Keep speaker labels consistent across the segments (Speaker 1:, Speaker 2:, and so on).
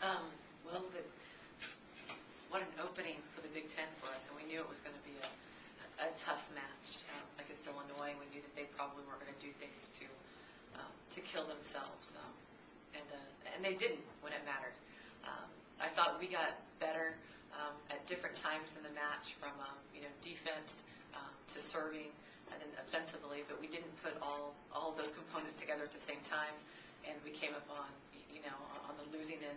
Speaker 1: Well, what an opening for the Big Ten for us, and we knew it was going to be a tough match against Illinois. We knew that they probably weren't going to do things to kill themselves, and they didn't when it mattered. I thought we got better at different times in the match, from defense to serving, and then offensively, but we didn't put all of those components together at the same time, and we came up on the losing end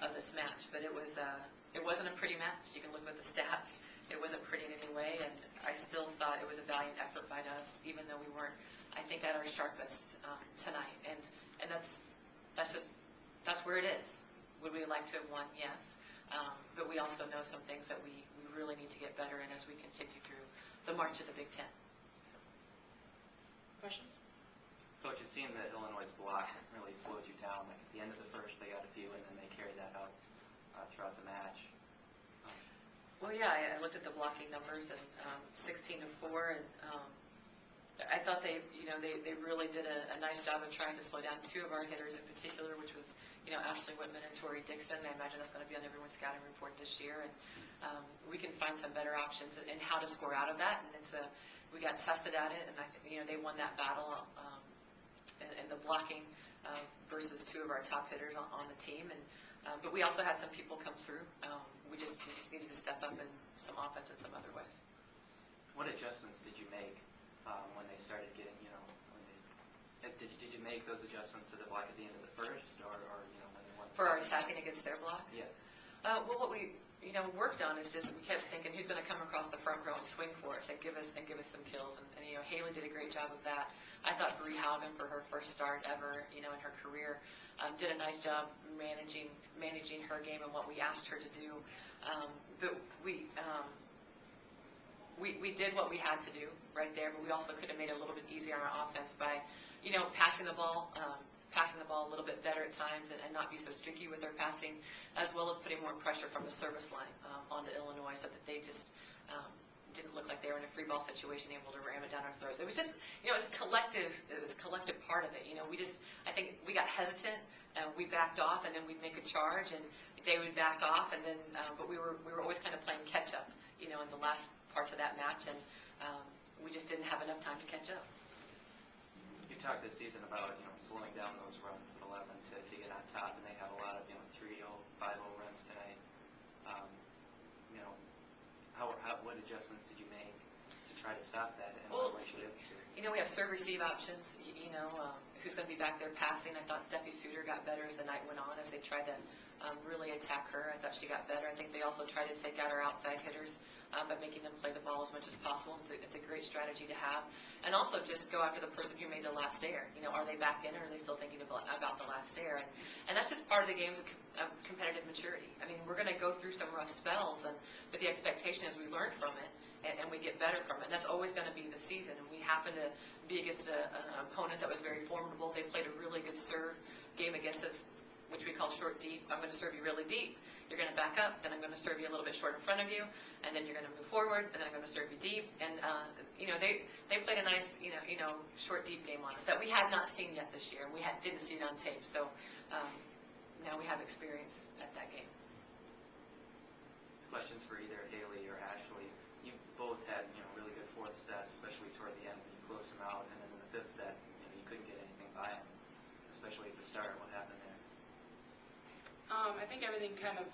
Speaker 1: of this match. But it wasn't a pretty match. You can look at the stats. It wasn't pretty in any way, and I still thought it was a valiant effort by us, even though we weren't, I think, at our sharpest tonight. And that's where it is. Would we like to have won? Yes. But we also know some things that we really need to get better in as we continue through the march of the Big Ten.
Speaker 2: Questions?
Speaker 3: Coach, it seemed that Illinois' block really slowed you down. Like at the end of the first, they got a few, and then they carried that out throughout the match.
Speaker 1: Well, yeah, I looked at the blocking numbers, and 16 to 4, and I thought they really did a nice job of trying to slow down two of our hitters in particular, which was Ashley Wittman and Tori Dixon. I imagine that's going to be on everyone's scouting report this year, and we can find some better options in how to score out of that. And we got tested at it, and I think they won that battle in the blocking versus two of our top hitters on the team. And but we also had some people come through. We just needed to step up in some offense in some other ways.
Speaker 3: What adjustments did you make when they started getting, did you make those adjustments to the block at the end of the first, or when they won?
Speaker 1: For our attacking against their block?
Speaker 3: Yes.
Speaker 1: Well, what we worked on is just we kept thinking who's going to come across the front row and swing for us and give us some kills, and Hailey did a great job of that. I thought Bree Haugen, for her first start ever in her career, did a nice job managing her game and what we asked her to do. But we did what we had to do right there, but we also could have made it a little bit easier on our offense by passing the ball a little bit better at times, and not be so streaky with their passing, as well as putting more pressure from the service line onto Illinois, so that they just didn't look like they were in a free ball situation, able to ram it down our throats. It was just, it was a collective part of it. I think we got hesitant, and we backed off, and then we'd make a charge, and they would back off, and then, but we were always kind of playing catch up, in the last parts of that match, and we just didn't have enough time to catch up.
Speaker 3: You talked this season about slowing down those runs at 11 to get on top, and they have a lot of 3-0, 5-0 runs tonight. What adjustments did you make to try to stop that? And
Speaker 1: well,
Speaker 3: what should it be?
Speaker 1: We have serve receive options. Who's going to be back there passing? I thought Steffi Suter got better as the night went on, as they tried to really attack her. I thought she got better. I think they also tried to take out our outside hitters by making them play the ball as much as possible. It's a great strategy to have. And also just go after the person who made the last error. Are they back in, or are they still thinking about the last error? And that's just part of the game's of competitive maturity. I mean, we're going to go through some rough spells, but the expectation is we learn from it and we get better from it. And that's always going to be the season. And we happen to be against an opponent that was very formidable. They played a really good serve game against us, which we call short deep. I'm going to serve you really deep. You're going to back up, then I'm going to serve you a little bit short in front of you, and then you're going to move forward, and then I'm going to serve you deep. And they played a nice short deep game on us that we had not seen yet this year. We didn't see it on tape, so now we have experience at that game.
Speaker 3: These questions for either Hailey or Ashley. You both had really good fourth sets, especially toward the end when you closed them out, and then in the fifth set you couldn't get anything by them, especially at the start. What happened there?
Speaker 2: I think everything kind of,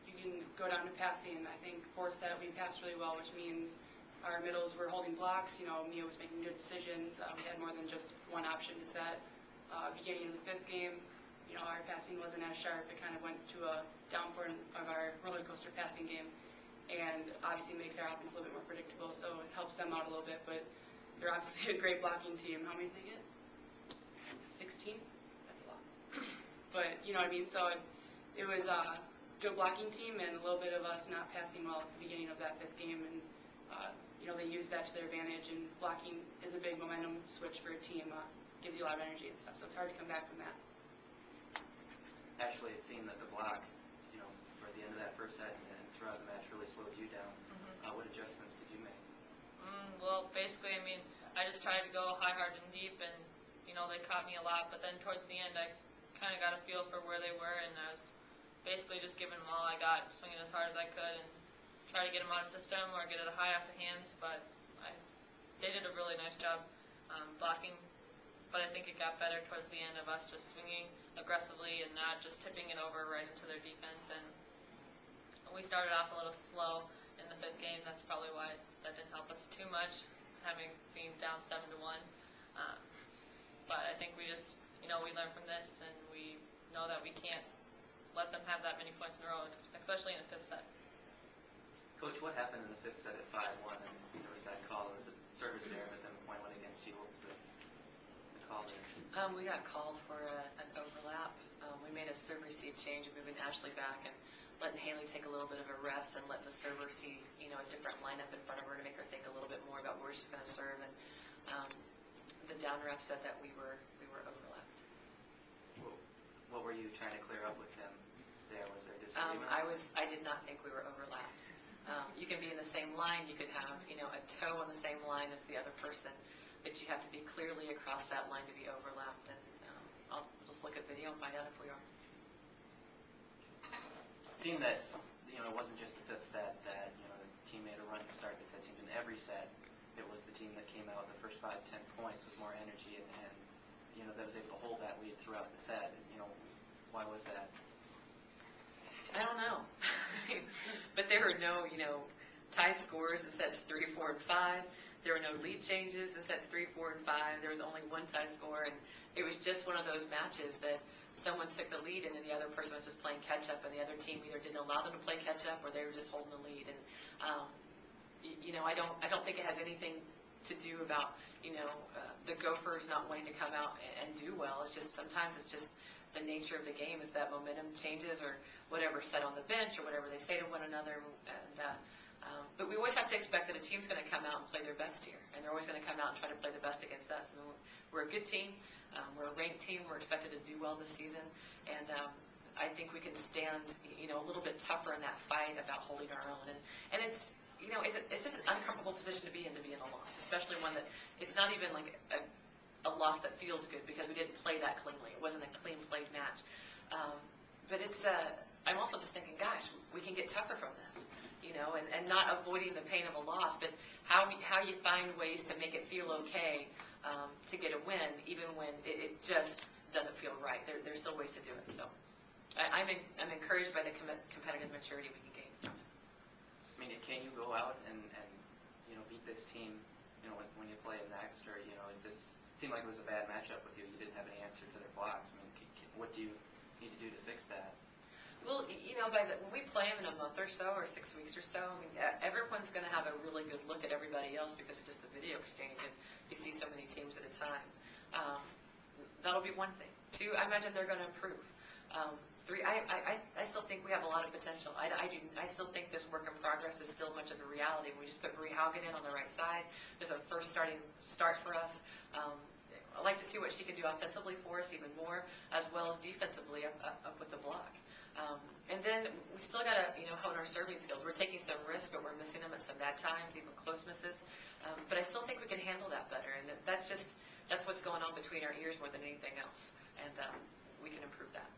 Speaker 2: you can go down to passing. I think fourth set we passed really well, which means our middles were holding blocks. Mia was making good decisions. We had more than just one option to set. Beginning of the fifth game, our passing wasn't as sharp. It kind of went to a downpour of our roller coaster passing game, and obviously makes our offense a little bit more predictable. So it helps them out a little bit. But they're obviously a great blocking team. How many did they get? 16. That's a lot. But you know what I mean. So it was a good blocking team, and a little bit of us not passing well at the beginning of that fifth game, and they used that to their advantage. And blocking is a big momentum switch for a team. Gives you a lot of energy and stuff, so it's hard to come back from that.
Speaker 3: Actually, it seemed that the block, for the end of that first set and throughout the match, really slowed you down. What adjustments did you make?
Speaker 4: Well, basically, I just tried to go high, hard, and deep, and they caught me a lot. But then towards the end, I kind of got a feel for where they were, and I was basically just giving them all I got, swinging as hard as I could, and try to get them out of system or get it high off the hands. But they did a really nice job blocking. But I think it got better towards the end of us just swinging aggressively and not just tipping it over right into their defense. And we started off a little slow in the 5th game. That's probably why that didn't help us too much, being down 7-1. But I think we just, we learned from this, and we know that we can't let them have that many points in a row, especially in the 5th set.
Speaker 3: Coach, what happened in the 5th set at 5-1? And there was that call. It was a service error, but then the point went against you. What was the call there?
Speaker 1: We got called for an overlap. We made a serve receive change, moving Ashley back and letting Hailey take a little bit of a rest and letting the server see, a different lineup in front of her to make her think a little bit more about where she's going to serve. And the down ref said that we were overlapped.
Speaker 3: What were you trying to clear up with them there? Was there disagreements?
Speaker 1: I did not think we were overlapped. You can be in the same line. You could have, a toe on the same line as the other person, but you have to be clearly across that line to be overlapped. And I'll just look at video and find out if we are.
Speaker 3: It seemed that, it wasn't just the 5th set that, the team made a running start. It seemed in every set it was the team that came out with the first 5-10 points with more energy and that was able to hold that lead throughout the set. And, why was that?
Speaker 1: I don't know. But there were no, tie scores in sets 3, 4, and 5. There were no lead changes in sets 3, 4, and 5. There was only one tie score, and it was just one of those matches that someone took the lead and then the other person was just playing catch up, and the other team either didn't allow them to play catch up or they were just holding the lead. And I don't think it has anything to do about the Gophers not wanting to come out and do well. It's just sometimes it's just the nature of the game is that momentum changes or whatever said on the bench or whatever they say to one another. And but we always have to expect that a team's going to come out and play their best here, and they're always going to come out and try to play the best against us. And we're a good team. We're a ranked team. We're expected to do well this season, and I think we can stand, a little bit tougher in that fight about holding our own. And it's, it's just an uncomfortable position to be in a loss, especially one that it's not even like a loss that feels good because we didn't play that cleanly. It wasn't a clean played match. But it's, I'm also just thinking, gosh, we can get tougher from this, and not avoiding the pain of a loss, but how you find ways to make it feel okay to get a win, even when it just doesn't feel right. There's still ways to do it. So I'm encouraged by the competitive maturity we can gain from it.
Speaker 3: I mean, can you go out and beat this team, when you play in next, or, is this, it seemed like it was a bad matchup with you. You didn't have any answer to their blocks. I mean, what do you need to do to fix that?
Speaker 1: Well, when we play them in a month or so, or 6 weeks or so, I mean, everyone's going to have a really good look at everybody else because it's just the video exchange, and you see so many teams at a time. That'll be one thing. 2, I imagine they're going to improve. 3, I still think we have a lot of potential. I still think this work in progress is still much of a reality. We just put Bree Haugen in on the right side. There's our first start for us. I'd like to see what she can do offensively for us even more, as well as defensively up with the block. And then we still got to, hone our serving skills. We're taking some risks, but we're missing them at some bad times, even close misses. But I still think we can handle that better, and that's what's going on between our ears more than anything else. And we can improve that.